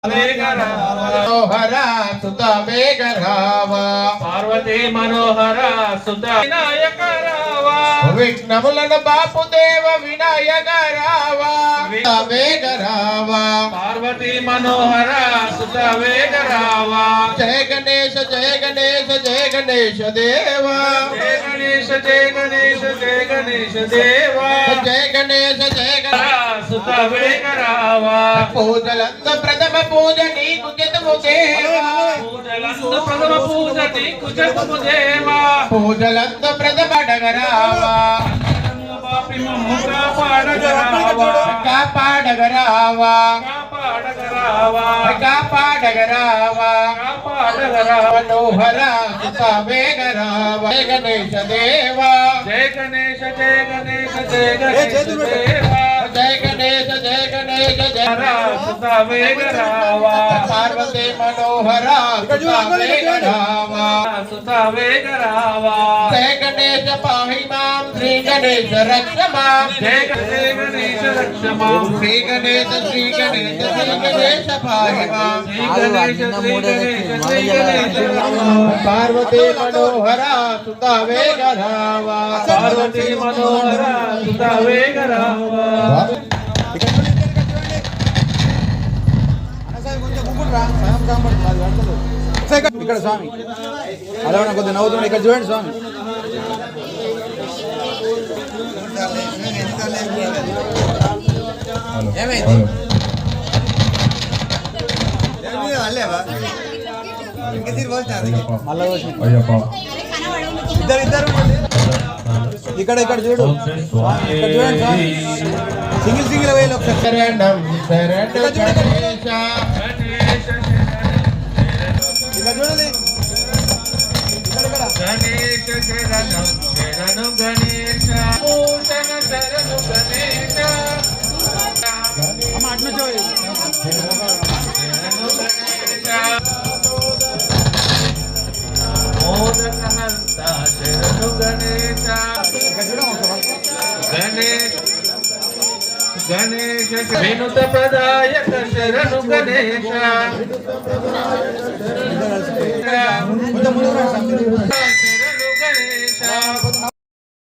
मनोहर सुत वेगराव पार्वती मनोहर सुत विनायक रावा विघ्नमुलन बापुदेव विनायक रावा वेगराव पार्वती मनोहर सुत वेगरावा जय गणेश जय गणेश जय गणेश देवा जय गणेश जय गणेश जय गणेश देवा जय गणेश जय गणेश सुत वेगरावा पूजलंद प्रथम पूज नीकु जतमु देवा पूजलंद प्रथम पूज नीकु जतमु देवा पूजलंद प्रथम डगरावा बापी ममुगा पाडगरावा कापाडगरावा कापाडगरावा मनोहर सुत वेगरावा जय गणेश देवा जय गणेश जय गणेश जय गणेश देवा जय गणेश जय गणेश जय सुत वेगरावा पार्वती मनोहर सुत वेगरावा सुत वेगरावा जय गणेश पाहि मां श्री गणेश रक्ष मां जय गणेश रक्ष मां श्री गणेश पाहि मां श्री गणेश पार्वती मनोहर सुत वेगरावा पार्वती मनोहर सुत वेगरावा ఇక్కడ స్వామి అలా కొద్దిగా నవ్వుతున్నాడు ఇక్కడ చూడండి స్వామి ఏమైంది ఇద్దరు ఇక్కడ ఇక్కడ చూడు ఇక్కడ చూడండి స్వామి సింగిల్ వేలు ఒకసారి శరణం శరణం గణేశ ఇక్కడ చూడండి ఇక్కడ గణేశ శరణం శరణం గణేశ భూషణ శరణం గణేశ అమ్మ అట్లా చూడు శరణం గణేశ మోదక హస్త శరణం గణేశ గణేశ గణేశ వినుత ప్రదాయక శరణు గణేశ కొంచెం ముందు రండి. శరణు గణేశ